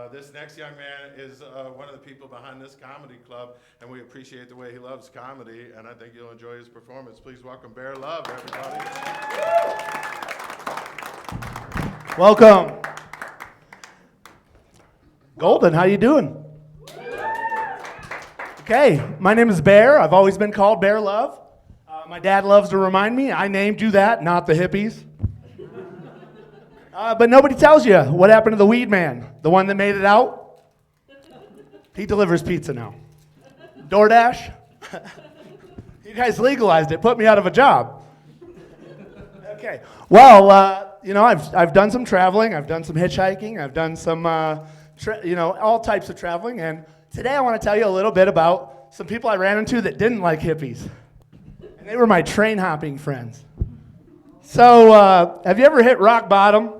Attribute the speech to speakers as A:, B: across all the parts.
A: This next young man is one of the people behind this comedy club, and we appreciate the way he loves comedy, and I think you'll enjoy his performance. Please welcome Bear Love, everybody.
B: Welcome. Golden, how you doing? Okay, my name is Bear. I've always been called Bear Love. My dad loves to remind me, I named you that, not the hippies. But nobody tells you what happened to the weed man, the one that made it out. He delivers pizza now. DoorDash. You guys legalized it, put me out of a job. Okay, well, I've done some traveling, I've done some hitchhiking, I've done some, all types of traveling, and today I want to tell you a little bit about some people I ran into that didn't like hippies. And they were my train hopping friends. So, have you ever hit rock bottom?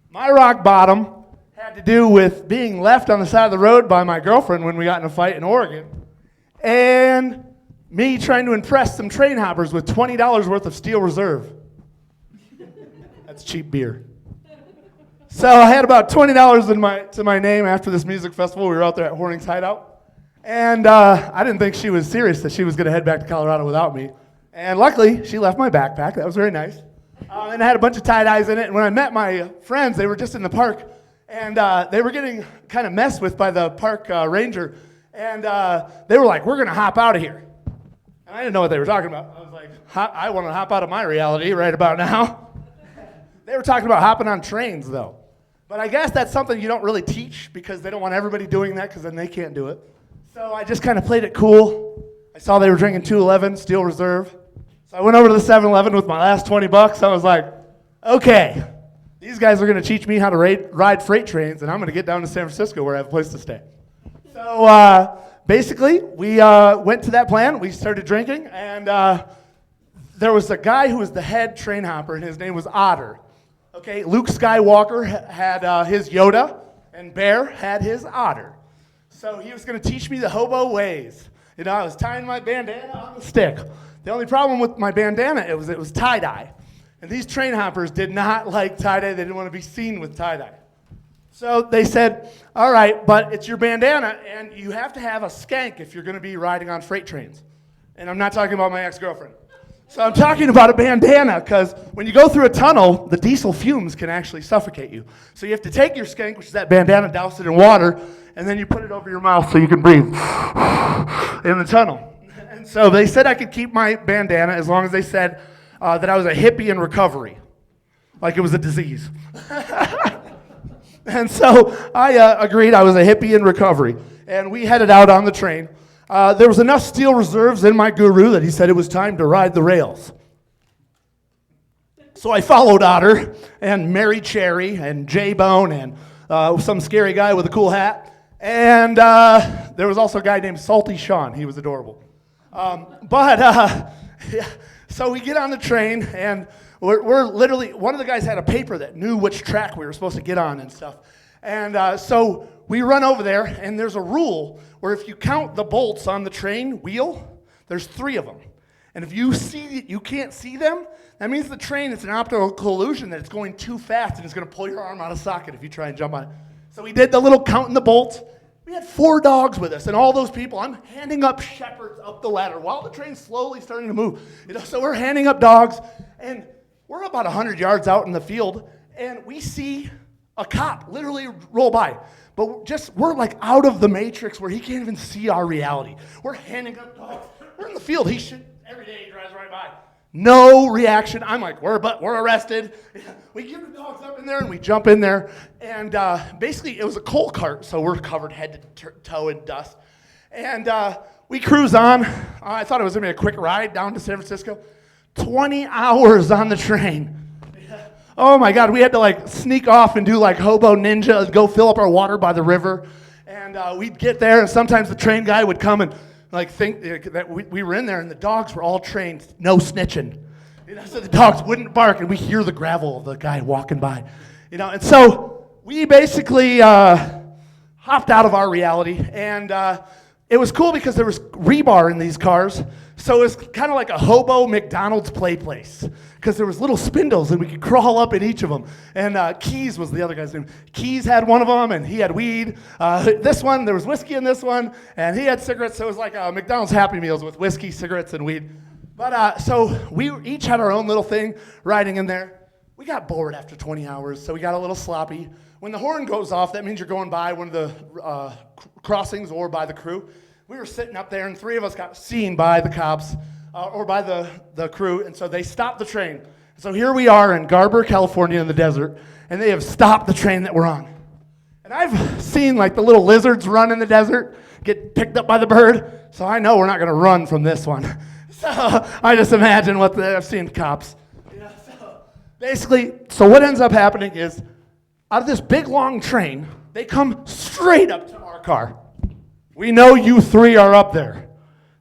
B: My rock bottom had to do with being left on the side of the road by my girlfriend when we got in a fight in Oregon, and me trying to impress some train hoppers with $20 worth of Steel Reserve. That's cheap beer. So I had about $20 to my name after this music festival. We were out there at Horning's Hideout, and I didn't think she was serious that she was going to head back to Colorado without me. And luckily, she left my backpack. That was very nice. And I had a bunch of tie-dyes in it. And when I met my friends, they were just in the park. And they were getting kind of messed with by the park ranger. And they were like, we're going to hop out of here. And I didn't know what they were talking about. I was like, I want to hop out of my reality right about now. They were talking about hopping on trains, though. But I guess that's something you don't really teach because they don't want everybody doing that because then they can't do it. So I just kind of played it cool. I saw they were drinking 211 Steel Reserve. So I went over to the 7-Eleven with my last $20. I was like, okay, these guys are going to teach me how to ride freight trains, and I'm going to get down to San Francisco where I have a place to stay. So basically, we went to that plan. We started drinking, and there was a guy who was the head train hopper, and his name was Otter. Okay, Luke Skywalker had his Yoda, and Bear had his Otter. So he was going to teach me the hobo ways. You know, I was tying my bandana on the stick. The only problem with my bandana, it was tie-dye. And these train hoppers did not like tie-dye. They didn't want to be seen with tie-dye. So they said, all right, but it's your bandana, and you have to have a skank if you're going to be riding on freight trains. And I'm not talking about my ex-girlfriend. So I'm talking about a bandana, because when you go through a tunnel, the diesel fumes can actually suffocate you. So you have to take your skank, which is that bandana, douse it in water, and then you put it over your mouth so you can breathe in the tunnel. And so they said I could keep my bandana as long as they said that I was a hippie in recovery, like it was a disease. And so I agreed I was a hippie in recovery, and we headed out on the train. There was enough Steel Reserves in my guru that he said it was time to ride the rails. So I followed Otter and Mary Cherry and J-Bone and some scary guy with a cool hat. And there was also a guy named Salty Sean. He was adorable. So we get on the train, and we're literally, one of the guys had a paper that knew which track we were supposed to get on and stuff. And so we run over there, and there's a rule where if you count the bolts on the train wheel, there's 3 of them. And if you can't see them, that means the train, it's an optical illusion that it's going too fast and it's going to pull your arm out of socket if you try and jump on it. So we did the little counting the bolts. We had 4 dogs with us, and all those people, I'm handing up shepherds up the ladder while the train's slowly starting to move. So we're handing up dogs, and we're about 100 yards out in the field, and we see a cop literally roll by. But we're like out of the matrix where he can't even see our reality. We're handing up dogs. We're in the field. Every day he drives right by. No reaction. I'm like, we're arrested. We give the dogs up in there, and we jump in there. And basically, it was a coal cart, so we're covered head to toe in dust. And we cruise on. I thought it was going to be a quick ride down to San Francisco. 20 hours on the train. Oh, my God. We had to, sneak off and do, hobo ninja, go fill up our water by the river. And we'd get there, and sometimes the train guy would come and think that we were in there, and the dogs were all trained, no snitching. So the dogs wouldn't bark, and we hear the gravel of the guy walking by. And so we basically hopped out of our reality, and it was cool because there was rebar in these cars. So it was kind of like a hobo McDonald's play place because there was little spindles and we could crawl up in each of them. And Keys was the other guy's name. Keys had one of them and he had weed. This one, there was whiskey in this one and he had cigarettes. So it was like McDonald's Happy Meals with whiskey, cigarettes, and weed. But so we each had our own little thing riding in there. We got bored after 20 hours, so we got a little sloppy. When the horn goes off, that means you're going by one of the crossings or by the crew. We were sitting up there, and 3 of us got seen by the cops or by the crew, and so they stopped the train. So here we are in Garber, California in the desert, and they have stopped the train that we're on. And I've seen like the little lizards run in the desert, get picked up by the bird, so I know we're not going to run from this one. So I just imagine I've seen cops. Basically, so what ends up happening is, out of this big, long train, they come straight up to our car. We know you 3 are up there.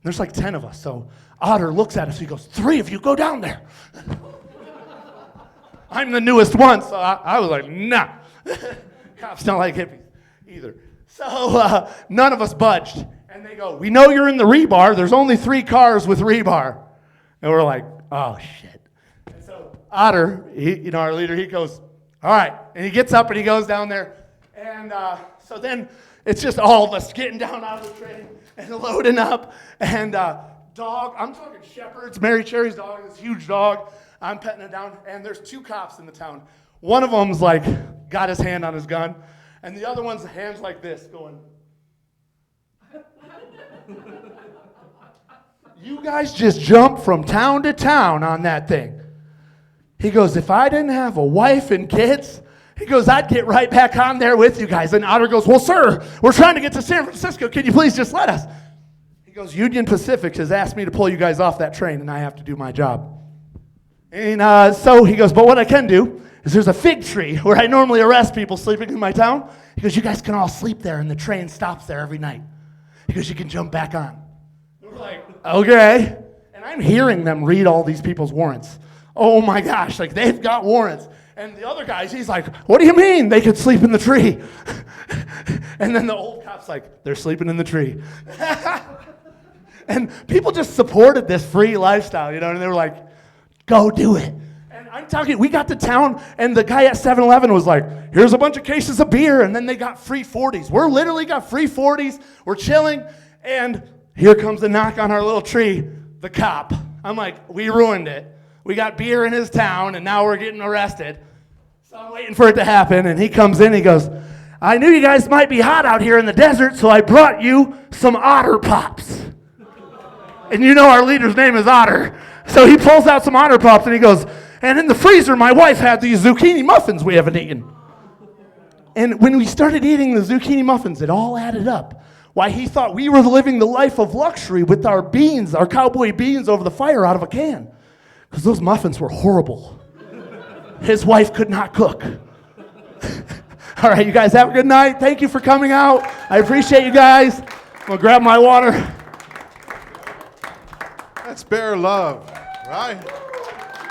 B: There's like 10 of us, so Otter looks at us, he goes, 3 of you go down there. I'm the newest one, so I was like, nah. Cops don't like hippies either. So none of us budged. And they go, we know you're in the rebar, there's only 3 cars with rebar. And we're like, oh, shit. Otter, our leader, he goes, all right. And he gets up and he goes down there. And so then it's just all of us getting down out of the train and loading up. And dog, I'm talking shepherds, Mary Cherry's dog, this huge dog. I'm petting it down. And there's 2 cops in the town. One of them's like, got his hand on his gun. And the other one's hands like this going. You guys just jump from town to town on that thing. He goes, if I didn't have a wife and kids, he goes, I'd get right back on there with you guys. And Otter goes, well, sir, we're trying to get to San Francisco. Can you please just let us? He goes, Union Pacific has asked me to pull you guys off that train, and I have to do my job. And so he goes, but what I can do is there's a fig tree where I normally arrest people sleeping in my town. He goes, you guys can all sleep there, and the train stops there every night. He goes, you can jump back on. We're like, okay. And I'm hearing them read all these people's warrants. Oh my gosh, like they've got warrants. And the other guys, he's like, what do you mean they could sleep in the tree? And then the old cop's like, they're sleeping in the tree. And people just supported this free lifestyle, and they were like, go do it. And I'm talking, we got to town, and the guy at 7-Eleven was like, here's a bunch of cases of beer, and then they got free 40s. We're literally got free 40s. We're chilling, and here comes the knock on our little tree, the cop. I'm like, we ruined it. We got beer in his town, and now we're getting arrested. So I'm waiting for it to happen, and he comes in, he goes, I knew you guys might be hot out here in the desert, so I brought you some Otter Pops. And our leader's name is Otter. So he pulls out some Otter Pops, and he goes, and in the freezer, my wife had these zucchini muffins we haven't eaten. And when we started eating the zucchini muffins, it all added up. Why he thought we were living the life of luxury with our beans, our cowboy beans over the fire out of a can. Because those muffins were horrible. His wife could not cook. All right, you guys have a good night. Thank you for coming out. I appreciate you guys. I'm going to grab my water.
A: That's Bear Love, right?